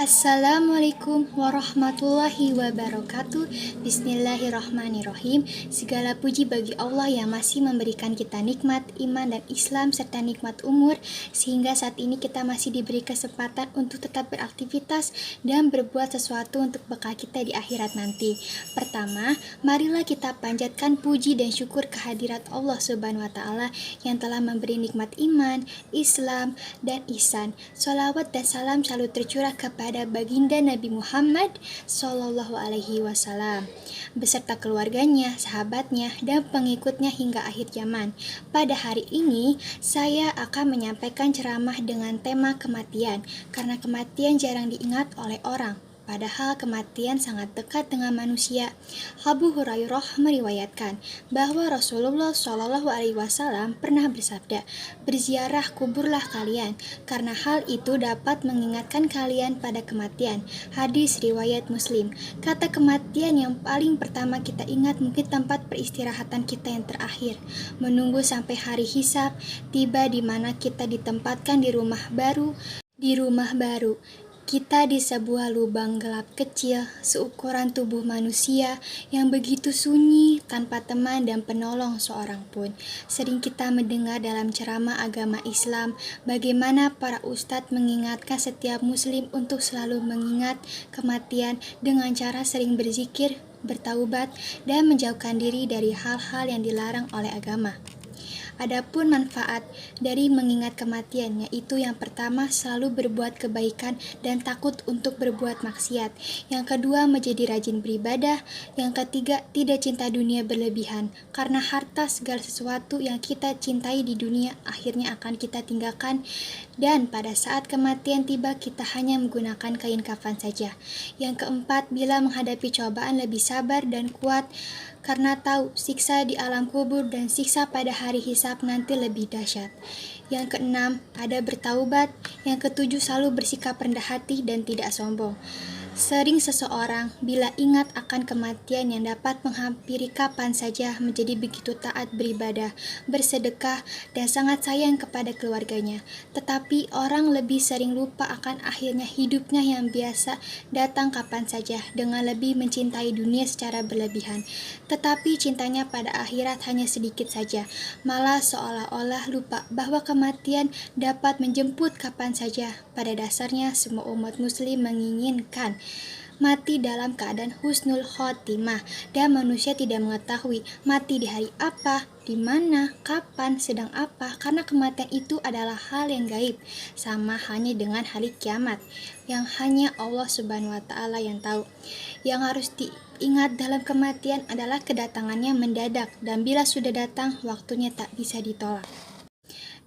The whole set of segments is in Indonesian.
Assalamualaikum warahmatullahi wabarakatuh. Bismillahirrahmanirrahim. Segala puji bagi Allah yang masih memberikan kita nikmat iman dan Islam serta nikmat umur, sehingga saat ini kita masih diberi kesempatan untuk tetap beraktivitas dan berbuat sesuatu untuk bekal kita di akhirat nanti. Pertama, marilah kita panjatkan puji dan syukur kehadirat Allah Subhanahu wa taala yang telah memberi nikmat iman, Islam, dan ihsan. Sholawat dan salam selalu tercurah kepada baginda Nabi Muhammad Sallallahu Alaihi Wasallam beserta keluarganya, sahabatnya, dan pengikutnya hingga akhir zaman. Pada hari ini, saya akan menyampaikan ceramah dengan tema kematian, karena kematian jarang diingat oleh orang. Padahal kematian sangat dekat dengan manusia. Abu Hurairah meriwayatkan bahwa Rasulullah Shallallahu Alaihi Wasallam pernah bersabda, "Berziarah kuburlah kalian, karena hal itu dapat mengingatkan kalian pada kematian." Hadis riwayat Muslim. Kata kematian yang paling pertama kita ingat mungkin tempat peristirahatan kita yang terakhir. Menunggu sampai hari hisab tiba di mana kita ditempatkan di rumah baru. Kita di sebuah lubang gelap kecil seukuran tubuh manusia yang begitu sunyi tanpa teman dan penolong seorang pun. Sering kita mendengar dalam ceramah agama Islam bagaimana para ustadz mengingatkan setiap muslim untuk selalu mengingat kematian dengan cara sering berzikir, bertaubat, dan menjauhkan diri dari hal-hal yang dilarang oleh agama. Adapun manfaat dari mengingat kematian, yaitu yang pertama selalu berbuat kebaikan dan takut untuk berbuat maksiat. Yang kedua menjadi rajin beribadah. Yang ketiga tidak cinta dunia berlebihan, karena harta segala sesuatu yang kita cintai di dunia akhirnya akan kita tinggalkan. Dan pada saat kematian tiba kita hanya menggunakan kain kafan saja. Yang keempat, bila menghadapi cobaan lebih sabar dan kuat, karena tahu siksa di alam kubur dan siksa pada hari hisab nanti lebih dahsyat. Yang keenam, ada bertaubat. Yang ketujuh, selalu bersikap rendah hati dan tidak sombong. Sering seseorang bila ingat akan kematian yang dapat menghampiri kapan saja menjadi begitu taat beribadah, bersedekah, dan sangat sayang kepada keluarganya. Tetapi orang lebih sering lupa akan akhirnya hidupnya yang biasa datang kapan saja dengan lebih mencintai dunia secara berlebihan. Tetapi cintanya pada akhirat hanya sedikit saja. Malah seolah-olah lupa bahwa kematian dapat menjemput kapan saja. Pada dasarnya semua umat muslim menginginkan mati dalam keadaan husnul khotimah, dan manusia tidak mengetahui mati di hari apa, di mana, kapan, sedang apa, karena kematian itu adalah hal yang gaib, sama halnya dengan hari kiamat yang hanya Allah Subhanahu wa taala yang tahu. Yang harus diingat dalam kematian adalah kedatangannya mendadak, dan bila sudah datang waktunya tak bisa ditolak.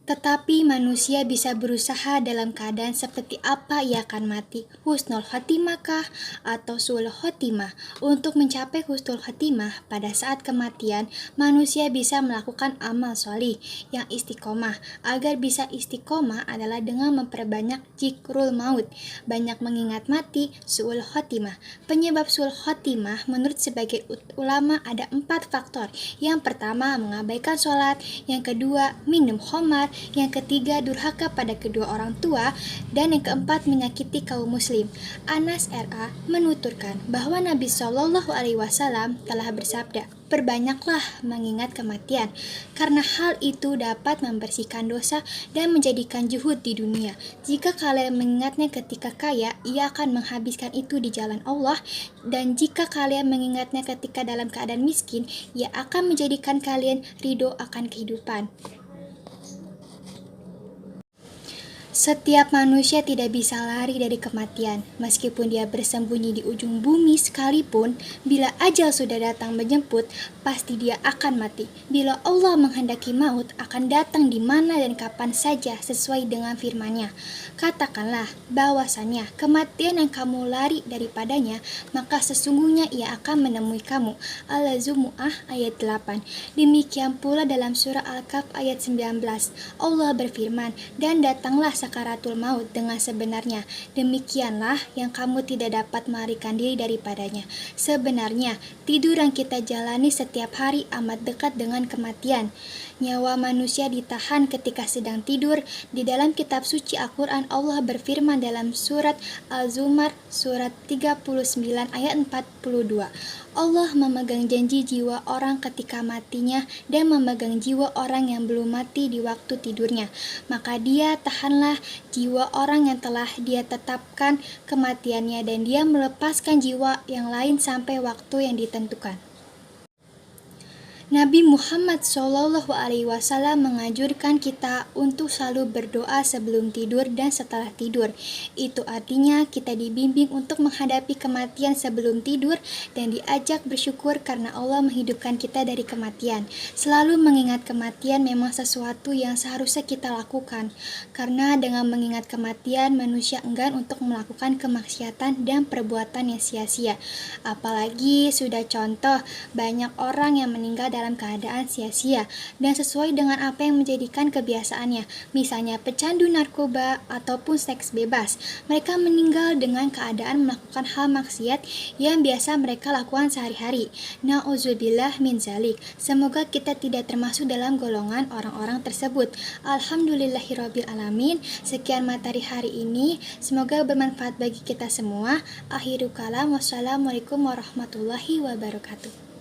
Tetapi manusia bisa berusaha dalam keadaan seperti apa ia akan mati, husnul khotimah kah atau su'ul khotimah. Untuk mencapai husnul khotimah pada saat kematian, manusia bisa melakukan amal sholih yang istiqomah. Agar bisa istiqomah adalah dengan memperbanyak zikrul maut, banyak mengingat mati, su'ul khotimah. Penyebab su'ul khotimah menurut sebagai ulama ada 4 faktor. Yang pertama, mengabaikan sholat. Yang kedua, minum khamar. Yang ketiga, durhaka pada kedua orang tua. Dan yang keempat, menyakiti kaum muslim. Anas R.A. menuturkan bahwa Nabi Shallallahu Alaihi Wasallam telah bersabda, "Perbanyaklah mengingat kematian, karena hal itu dapat membersihkan dosa dan menjadikan zuhud di dunia. Jika kalian mengingatnya ketika kaya, ia akan menghabiskan itu di jalan Allah, dan jika kalian mengingatnya ketika dalam keadaan miskin, ia akan menjadikan kalian ridho akan kehidupan." Setiap manusia tidak bisa lari dari kematian, meskipun dia bersembunyi di ujung bumi sekalipun. Bila ajal sudah datang menjemput, pasti dia akan mati. Bila Allah menghendaki maut, akan datang di mana dan kapan saja sesuai dengan firman-Nya. Katakanlah bahwasannya kematian yang kamu lari daripadanya, maka sesungguhnya ia akan menemui kamu. Al-Zumu'ah ayat 8. Demikian pula dalam surah Al-Kahf ayat 19. Allah berfirman, "Dan datanglah sakaratul maut dengan sebenarnya. Demikianlah yang kamu tidak dapat melarikan diri daripadanya. Sebenarnya, tidur yang kita jalani setiap hari amat dekat dengan kematian. Nyawa manusia ditahan ketika sedang tidur. Di dalam kitab suci Al-Quran, Allah berfirman dalam surat Al-Zumar, surat 39 ayat 42. Allah memegang janji jiwa orang ketika matinya dan memegang jiwa orang yang belum mati di waktu tidurnya. Maka dia tahanlah jiwa orang yang telah dia tetapkan kematiannya, dan dia melepaskan jiwa yang lain sampai waktu yang ditentukan. Nabi Muhammad SAW menganjurkan kita untuk selalu berdoa sebelum tidur dan setelah tidur. Itu artinya kita dibimbing untuk menghadapi kematian sebelum tidur dan diajak bersyukur karena Allah menghidupkan kita dari kematian. Selalu mengingat kematian memang sesuatu yang seharusnya kita lakukan, karena dengan mengingat kematian manusia enggan untuk melakukan kemaksiatan dan perbuatan yang sia-sia. Apalagi sudah contoh banyak orang yang meninggal dalam keadaan sia-sia dan sesuai dengan apa yang menjadikan kebiasaannya, misalnya pecandu narkoba ataupun seks bebas. Mereka meninggal dengan keadaan melakukan hal maksiat yang biasa mereka lakukan sehari-hari. Na'udzubillah min zalik. Semoga kita tidak termasuk dalam golongan orang-orang tersebut. Alhamdulillahirabbil alamin. Sekian materi hari ini, semoga bermanfaat bagi kita semua. Akhiru kalam, wassalamualaikum warahmatullahi wabarakatuh.